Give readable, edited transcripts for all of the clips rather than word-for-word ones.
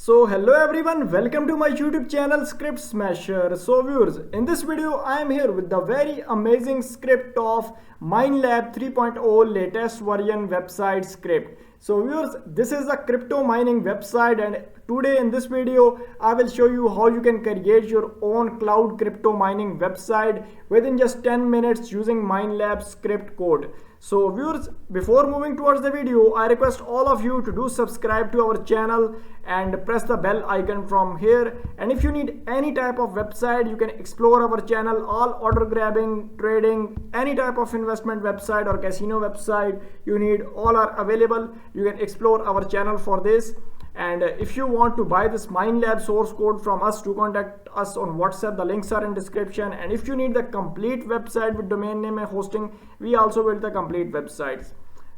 So hello everyone, welcome to my YouTube channel Script Smasher. So viewers, in this video I am here with the very amazing script of MineLab 3.0 latest version website script. So viewers, this is the crypto mining website, and today in this video I will show you how you can create your own cloud crypto mining website within just 10 minutes using MineLab script code. So viewers, before moving towards the video, I request all of you to do subscribe to our channel and press the bell icon from here. And if you need any type of website, you can explore our channel. All order grabbing, trading, any type of investment website or casino website you need, all are available. You can explore our channel for this. And if you want to buy this MineLab source code from us, to contact us on WhatsApp. The links are in description. And if you need the complete website with domain name and hosting, we also build the complete websites.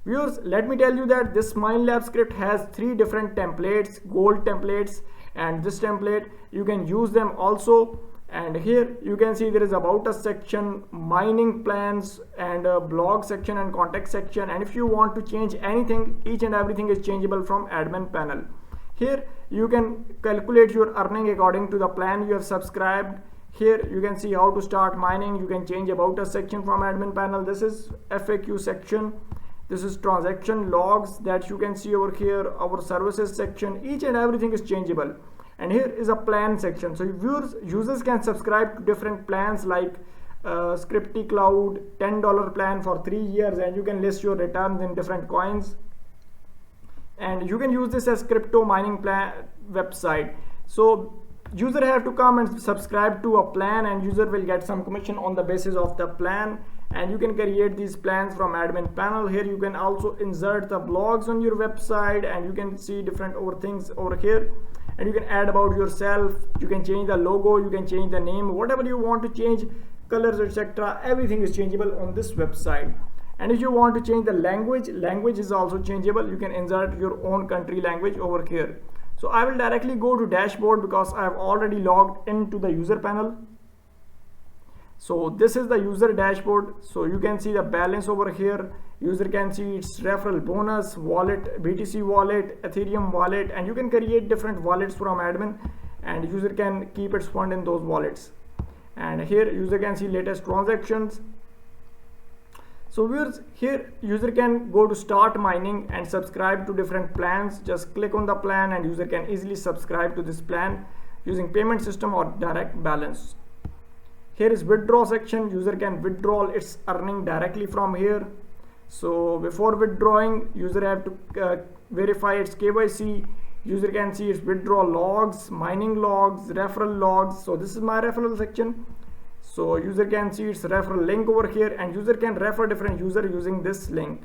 Viewers, let me tell you that this MineLab script has 3 different templates, gold templates, and this template you can use them also. And here you can see there is about us section, mining plans, and a blog section and contact section. And if you want to change anything, each and everything is changeable from admin panel. Here you can calculate your earning according to the plan you have subscribed. Here you can see how to start mining. You can change about us section from admin panel. This is FAQ section. This is transaction logs that you can see over here. Our services section, each and everything is changeable. And here is a plan section. So users can subscribe to different plans like Scripty Cloud $10 plan for 3 years, and you can list your returns in different coins. And you can use this as crypto mining plan website. So user have to come and subscribe to a plan, and user will get some commission on the basis of the plan. And you can create these plans from admin panel. Here you can also insert the blogs on your website, and you can see different things over here. And you can add about yourself. You can change the logo, you can change the name, whatever you want to change, colors, etc. Everything is changeable on this website. And if you want to change the language is also changeable. You can insert your own country language over here. So I will directly go to dashboard because I have already logged into the user panel. So this is the user dashboard. So you can see the balance over here. User can see its referral bonus, wallet, BTC wallet, Ethereum wallet, and you can create different wallets from admin, and user can keep its fund in those wallets. And here user can see latest transactions. So viewers, here user can go to start mining and subscribe to different plans. Just click on the plan and user can easily subscribe to this plan using payment system or direct balance. Here is withdraw section. User can withdraw its earning directly from here. So before withdrawing, user have to verify its KYC. User can see its withdrawal logs, mining logs, referral logs. So this is my referral section. So user can see its referral link over here, and user can refer different user using this link.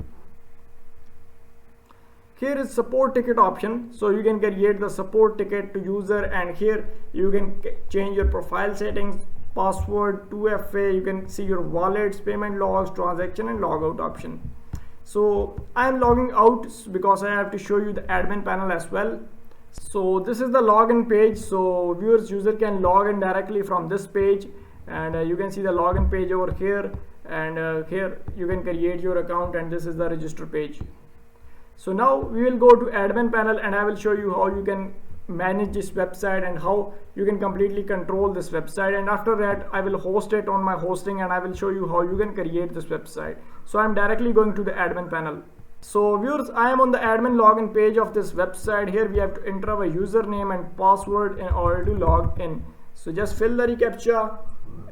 Here is support ticket option. So you can create the support ticket to user, and here you can change your profile settings, password, 2FA. You can see your wallets, payment logs, transaction, and logout option. So I am logging out because I have to show you the admin panel as well. So this is the login page. So viewers, user can log in directly from this page. And you can see the login page over here, and here you can create your account, and this is the register page. So now we will go to admin panel, and I will show you how you can manage this website and how you can completely control this website. And after that I will host it on my hosting, and I will show you how you can create this website. So I'm directly going to the admin panel. So viewers, I am on the admin login page of this website. Here we have to enter our username and password in order to log in. So just fill the reCAPTCHA,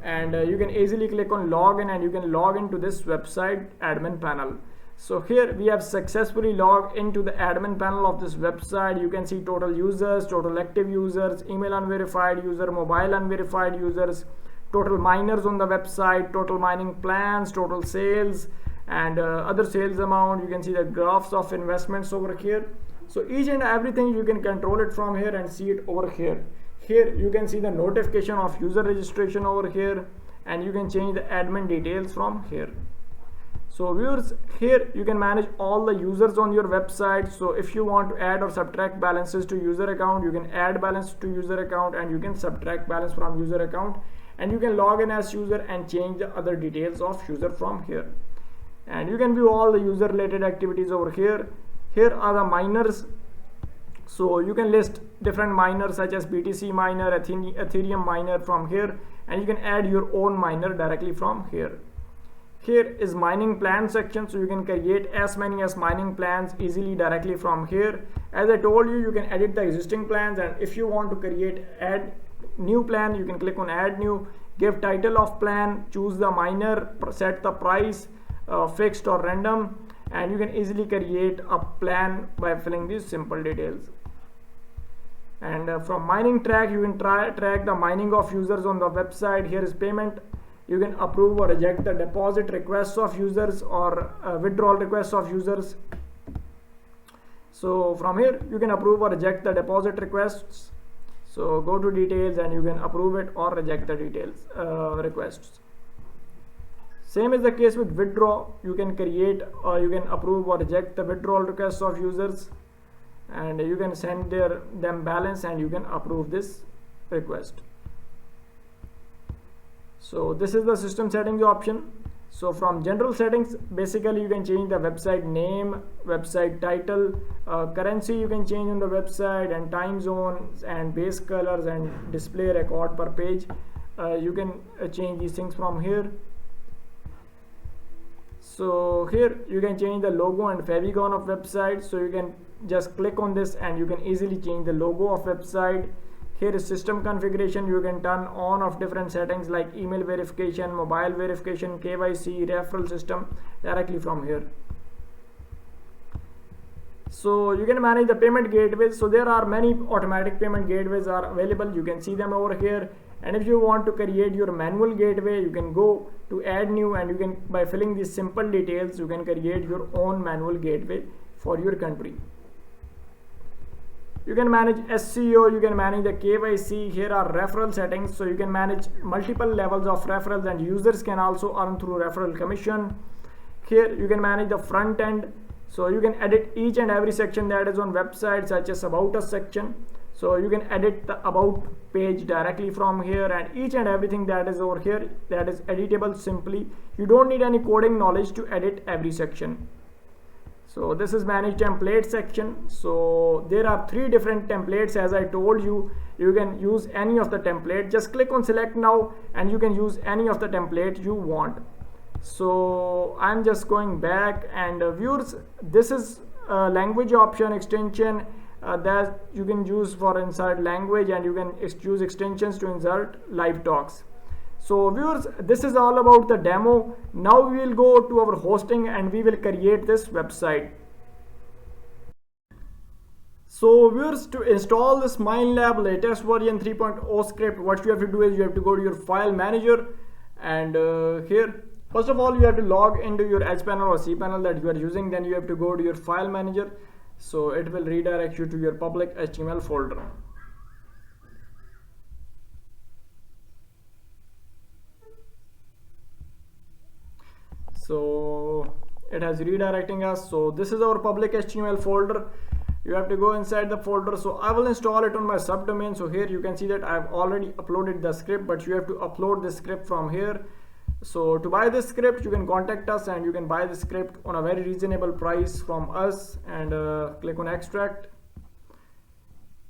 and you can easily click on login, and you can log into this website admin panel. So here we have successfully logged into the admin panel of this website. You can see total users, total active users, email unverified user, mobile unverified users, total miners on the website, total mining plans, total sales, and other sales amount. You can see the graphs of investments over here. So each and everything you can control it from here and see it over here. Here you can see the notification of user registration over here, and you can change the admin details from here. So viewers, here you can manage all the users on your website. So if you want to add or subtract balances to user account, you can add balance to user account, and you can subtract balance from user account, and you can log in as user and change the other details of user from here. And you can view all the user related activities over here. Here are the miners. So you can list different miners such as BTC miner, Ethereum miner from here, and you can add your own miner directly from here. Here is mining plan section, so you can create as many as mining plans easily directly from here. As I told you, you can edit the existing plans, and if you want to add new plan, you can click on add new, give title of plan, choose the miner, set the price, fixed or random, and you can easily create a plan by filling these simple details. And from mining track, you can track the mining of users on the website. Here is payment. You can approve or reject the deposit requests of users or withdrawal requests of users. So from here, you can approve or reject the deposit requests. So go to details and you can approve it or reject the details requests. Same is the case with withdraw. You can create or you can approve or reject the withdrawal requests of users, and you can send them balance and you can approve this request. So this is the system settings option. So from general settings, basically you can change the website name, website title, currency you can change on the website, and time zones and base colors and display record per page. You can change these things from here. So here you can change the logo and favicon of website. So you can just click on this and you can easily change the logo of website. Here is system configuration. You can turn on of different settings like email verification, mobile verification, KYC, referral system directly from here. So you can manage the payment gateways. So there are many automatic payment gateways are available. You can see them over here. And if you want to create your manual gateway, you can go to add new, and you can, by filling these simple details, you can create your own manual gateway for your country. You can manage SEO, you can manage the KYC. Here are referral settings, so you can manage multiple levels of referrals, and users can also earn through referral commission. Here you can manage the front end, so you can edit each and every section that is on website, such as about us section. So you can edit the about page directly from here, and each and everything that is over here, that is editable simply. You don't need any coding knowledge to edit every section. So this is manage template section. So there are 3 different templates. As I told you, you can use any of the template. Just click on select now and you can use any of the template you want. So I'm just going back, and viewers, this is language option extension that you can use for insert language, and you can use extensions to insert live talks. So viewers, this is all about the demo. Now we will go to our hosting and we will create this website. So viewers, to install this MineLab latest version 3.0 script, what you have to do is you have to go to your file manager, and here first of all you have to log into your H panel or C panel that you are using. Then you have to go to your file manager. So it will redirect you to your public HTML folder. So it has redirecting us. So this is our public HTML folder. You have to go inside the folder. So I will install it on my subdomain. So here you can see that I have already uploaded the script, but you have to upload the script from here. So to buy this script, you can contact us and you can buy the script on a very reasonable price from us, and click on extract,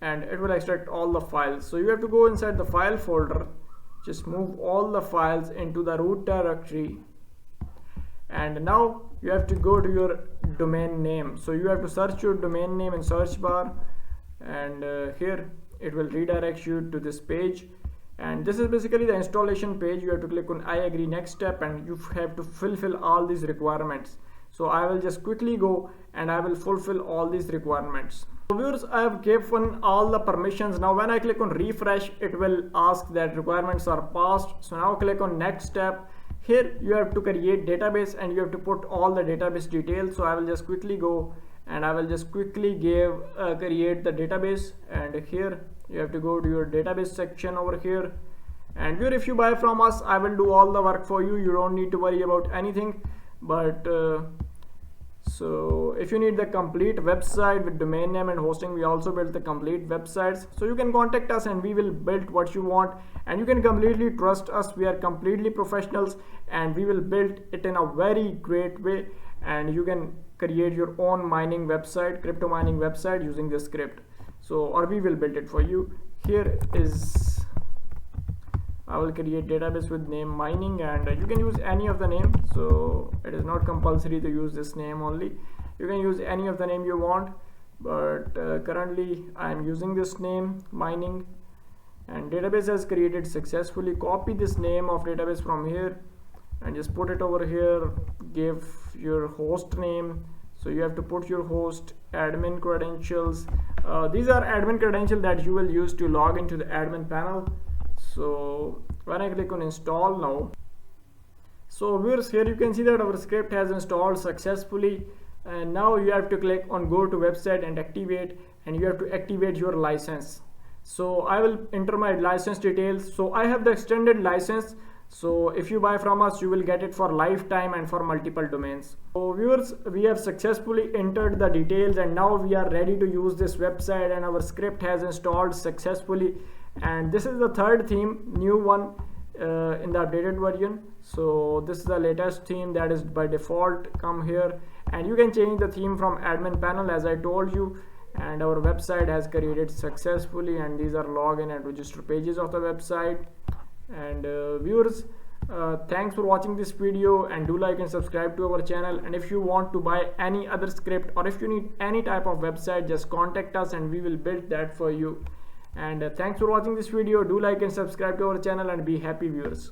and it will extract all the files. So you have to go inside the file folder, just move all the files into the root directory, and now you have to go to your domain name. So you have to search your domain name in search bar, and here it will redirect you to this page. And this is basically the installation page. You have to click on I agree, next step, and you have to fulfill all these requirements. So I will just quickly go and I will fulfill all these requirements. So viewers, I have given all the permissions. Now when I click on refresh, it will ask that requirements are passed. So now click on next step. Here you have to create database and you have to put all the database details. So I will just quickly go and I will just quickly create the database, and here you have to go to your database section over here. And here, if you buy from us, I will do all the work for you. You don't need to worry about anything. But so if you need the complete website with domain name and hosting, we also build the complete websites. So you can contact us and we will build what you want, and you can completely trust us. We are completely professionals and we will build it in a very great way, and you can create your own mining website, crypto mining website using this script. So, or we will build it for you. Here is, I will create database with name mining, and you can use any of the name. So it is not compulsory to use this name only. You can use any of the name you want, but currently I am using this name mining, and database has created successfully. Copy this name of database from here and just put it over here. Give your host name, so you have to put your host admin credentials. These are admin credentials that you will use to log into the admin panel. So when I click on install now, so viewers, here you can see that our script has installed successfully, and now you have to click on go to website and activate, and you have to activate your license. So I will enter my license details. So I have the extended license, so if you buy from us you will get it for lifetime and for multiple domains. So viewers, we have successfully entered the details, and now we are ready to use this website, and our script has installed successfully. And this is the third theme, new one in the updated version. So this is the latest theme that is by default come here, and you can change the theme from admin panel as I told you. And our website has created successfully, and these are login and register pages of the website. And viewers, thanks for watching this video, and do like and subscribe to our channel. And if you want to buy any other script, or if you need any type of website, just contact us and we will build that for you. And thanks for watching this video. Do like and subscribe to our channel, and be happy viewers.